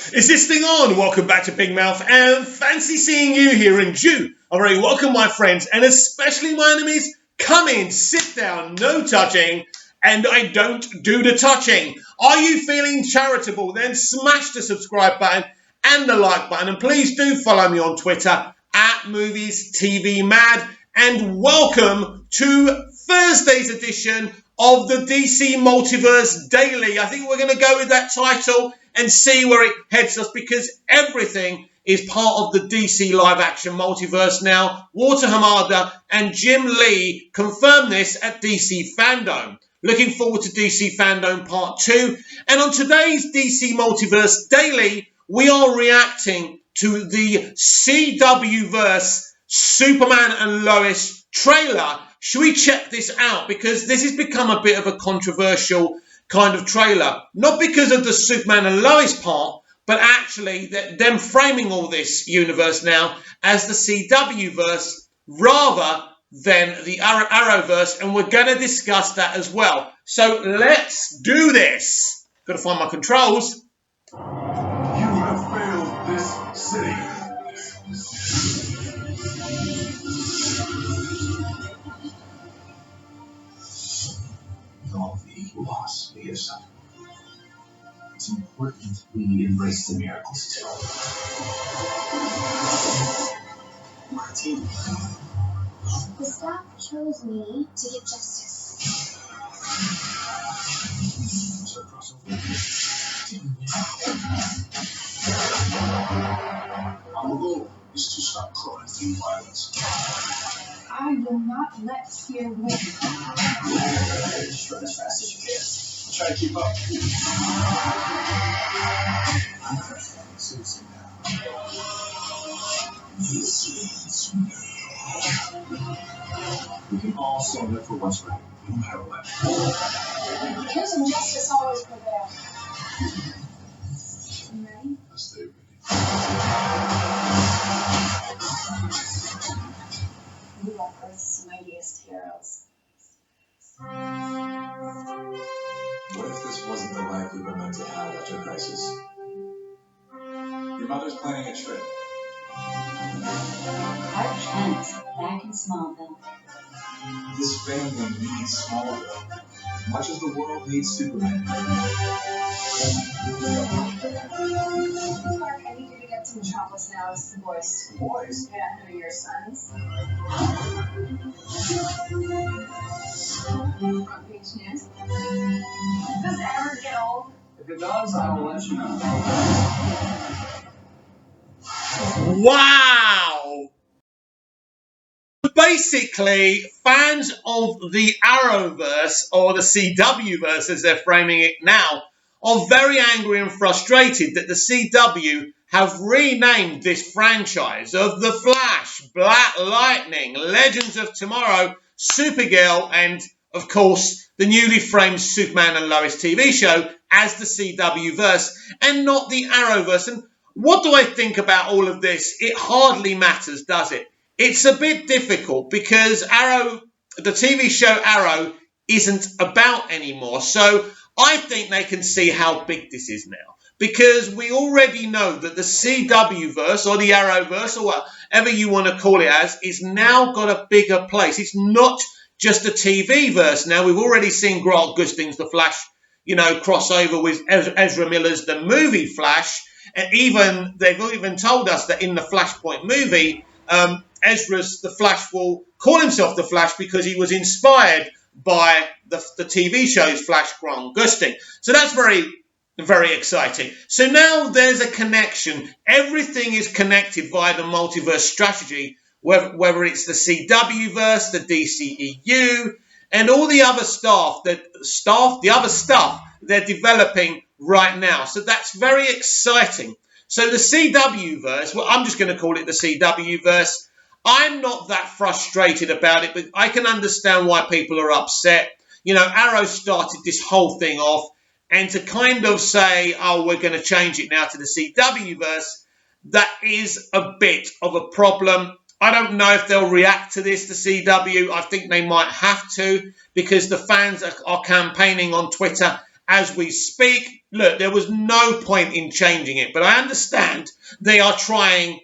Is this thing on? Welcome back to Big Mouth and fancy seeing you here in June. I'm very welcome, my friends, and especially my enemies. Come in, sit down, no touching, and I don't do the touching. Are you feeling charitable? Then smash the subscribe button and the like button, and please do follow me on Twitter at Movies TV Mad. And welcome to Thursday's edition of the DC Multiverse Daily. I think we're going to go with that title and see where it heads us, because everything is part of the DC live-action multiverse now. Walter Hamada and Jim Lee confirmed this at DC Fandom. Looking forward to DC Fandom Part 2. And on today's DC Multiverse Daily, we are reacting to the CW-verse Superman and Lois trailer. Should we check this out? Because this has become a bit of a controversial kind of trailer. Not because of the Superman and Lois part, but actually them framing all this universe now as the CW-verse rather than the Arrowverse. And we're going to discuss that as well. So let's do this. Got to find my controls. You have failed this city. With all the loss we have suffered, it's important we embrace the miracles too. We're a team. The staff chose me to get justice. So cross over. Our goal is to stop chloroform violence. I will not let fear win. Just run as fast as you can. Try to keep up. I'm fresh from Susan now. This is me. We can all stand up for what's right, no matter what. Truth and justice always prevail. You ready? Let's stay ready. You are Earth's mightiest heroes. What if this wasn't the life we were meant to have after a crisis? Your mother's planning a trip. Clark Kent, back in Smallville. This family needs Smallville as much as the world needs Superman. Clark, I need you to get to Metropolis now. It's the boys. The boys? Yeah, who are your sons? Front page news. Does it ever get old? If it does, I will let you know. Wow! Basically, fans of the Arrowverse, or the CW-verse as they're framing it now, are very angry and frustrated that the CW have renamed this franchise of The Flash, Black Lightning, Legends of Tomorrow, Supergirl, and, of course, the newly framed Superman and Lois TV show as the CW-verse and not the Arrowverse. And what do I think about all of this? It hardly matters, does it? It's a bit difficult because Arrow, the TV show Arrow, isn't about anymore. So I think they can see how big this is now, because we already know that the CW-verse or the Arrowverse or whatever you want to call it as is now got a bigger place. It's not just a TV-verse now. We've already seen Grant Gustin's The Flash, crossover with Ezra Miller's The Movie Flash. And they've even told us that in the Flashpoint movie, Ezra's The Flash will call himself The Flash because he was inspired by the TV show's Flash, Grant Gustin. So that's very, very exciting. So now there's a connection. Everything is connected via the multiverse strategy, whether it's the CW-verse, the DCEU, and all the other the other stuff they're developing right now. So that's very exciting. So the CW-verse, well, I'm just going to call it the CW-verse. I'm not that frustrated about it, but I can understand why people are upset. Arrow started this whole thing off, and to kind of say, oh, we're going to change it now to the CW-verse, that is a bit of a problem. I don't know if they'll react to this, the CW. I think they might have to, because the fans are campaigning on Twitter as we speak. Look, there was no point in changing it, but I understand they are trying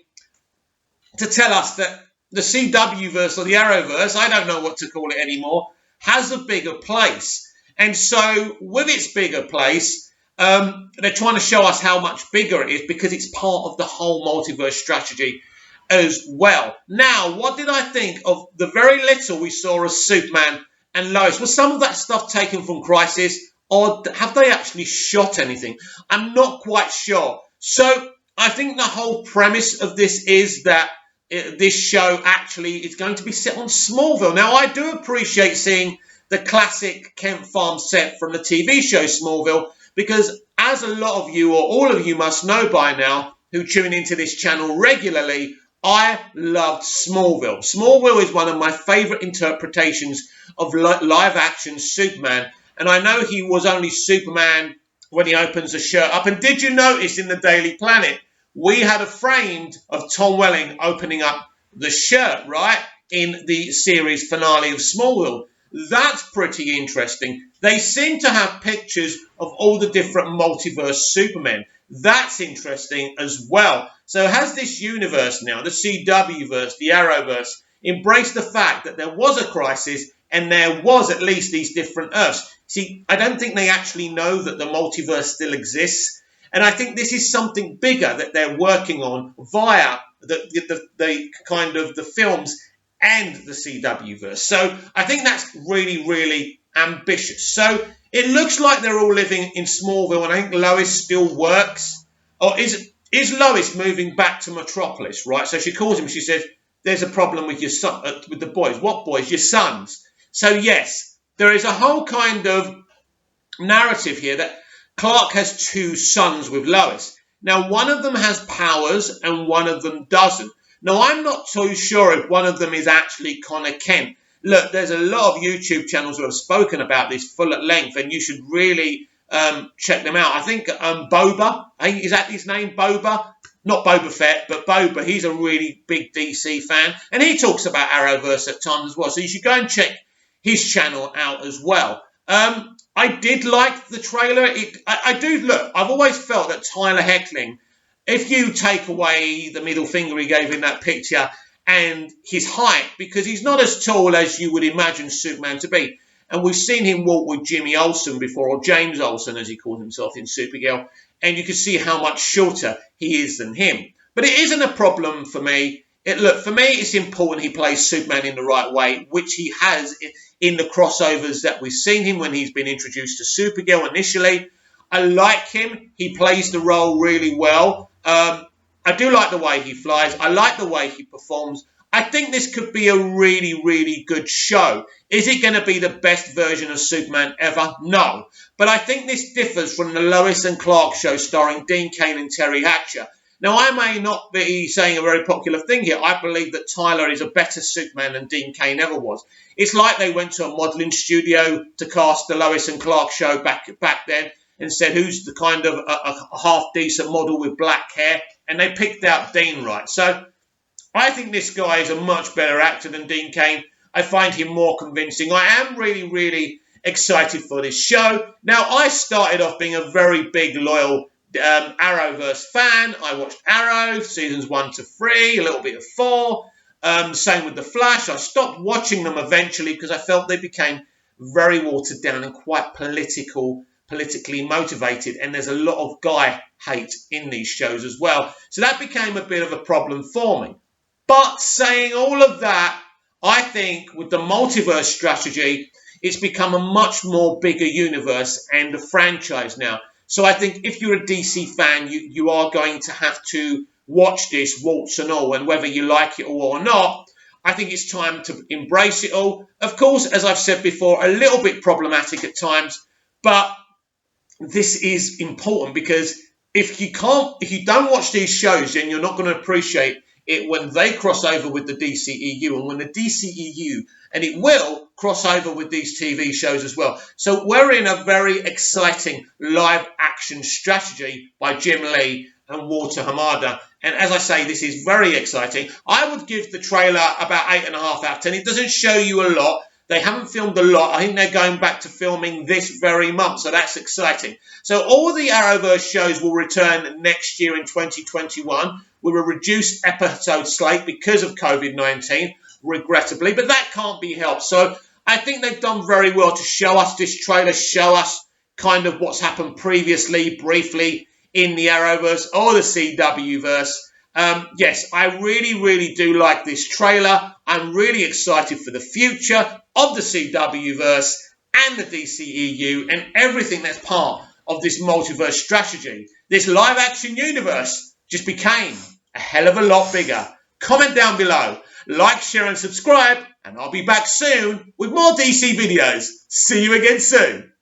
to tell us that the CW verse or the Arrowverse, I don't know what to call it anymore, has a bigger place. And so with its bigger place, they're trying to show us how much bigger it is because it's part of the whole multiverse strategy as well. Now, what did I think of the very little we saw of Superman and Lois? Was some of that stuff taken from Crisis, or have they actually shot anything? I'm not quite sure. So I think the whole premise of this is that this show actually is going to be set on Smallville. Now, I do appreciate seeing the classic Kent Farm set from the TV show Smallville, because as a lot of you, or all of you must know by now, who tune into this channel regularly, I loved Smallville. Smallville is one of my favourite interpretations of live-action Superman. And I know he was only Superman when he opens the shirt up. And did you notice in the Daily Planet, we had a frame of Tom Welling opening up the shirt, right, in the series finale of Smallville. That's pretty interesting. They seem to have pictures of all the different multiverse Supermen. That's interesting as well. So has this universe now, the CW-verse, the Arrowverse, embraced the fact that there was a crisis and there was at least these different Earths? See, I don't think they actually know that the multiverse still exists. And I think this is something bigger that they're working on via the kind of the films and the CW-verse. So I think that's really, really ambitious. So it looks like they're all living in Smallville, and I think Lois still works. Or is Lois moving back to Metropolis, right? So she calls him, she says, there's a problem with your son, with the boys. What boys? Your sons. So yes, there is a whole kind of narrative here that Clark has two sons with Lois. Now, one of them has powers and one of them doesn't. Now, I'm not too sure if one of them is actually Connor Kent. Look, there's a lot of YouTube channels who have spoken about this full at length, and you should really check them out. I think Boba, is that his name, Boba? Not Boba Fett, but Boba. He's a really big DC fan, and he talks about Arrowverse at times as well. So you should go and check his channel out as well. I did like the trailer. I do, look, I've always felt that Tyler Heckling, if you take away the middle finger he gave in that picture and his height, because he's not as tall as you would imagine Superman to be. And we've seen him walk with Jimmy Olsen before, or James Olsen, as he calls himself in Supergirl. And you can see how much shorter he is than him. But it isn't a problem for me. Look, for me, it's important he plays Superman in the right way, which he has in the crossovers that we've seen him when he's been introduced to Supergirl initially. I like him. He plays the role really well. I do like the way he flies. I like the way he performs. I think this could be a really, really good show. Is it going to be the best version of Superman ever? No. But I think this differs from the Lois and Clark show starring Dean Cain and Terry Hatcher. Now, I may not be saying a very popular thing here. I believe that Tyler is a better Superman than Dean Cain ever was. It's like they went to a modelling studio to cast the Lois and Clark show back then and said, who's the kind of a half-decent model with black hair? And they picked out Dean right. So I think this guy is a much better actor than Dean Cain. I find him more convincing. I am really, really excited for this show. Now, I started off being a very big, loyal Arrowverse fan. I watched Arrow, seasons 1 to 3, a little bit of 4. Same with The Flash. I stopped watching them eventually because I felt they became very watered down and quite politically motivated, and there's a lot of guy hate in these shows as well. So that became a bit of a problem for me. But saying all of that, I think with the multiverse strategy, it's become a much more bigger universe and a franchise now. So I think if you're a DC fan, you are going to have to watch this, warts and all, and whether you like it all or not, I think it's time to embrace it all. Of course, as I've said before, a little bit problematic at times, but this is important because if you don't watch these shows, then you're not going to appreciate it when they cross over with the DCEU, and when the DCEU, and it will cross over with these TV shows as well. So we're in a very exciting live action strategy by Jim Lee and Walter Hamada. And as I say, this is very exciting. I would give the trailer about 8.5 out of 10. It doesn't show you a lot. They haven't filmed a lot. I think they're going back to filming this very month, so that's exciting. So all the Arrowverse shows will return next year in 2021 with a reduced episode slate because of COVID-19, regrettably, but that can't be helped. So I think they've done very well to show us this trailer, show us kind of what's happened previously, briefly, in the Arrowverse or the CW-verse. Yes, I really, really do like this trailer. I'm really excited for the future of the CW-verse and the DCEU and everything that's part of this multiverse strategy. This live-action universe just became a hell of a lot bigger. Comment down below, like, share and subscribe, and I'll be back soon with more DC videos. See you again soon.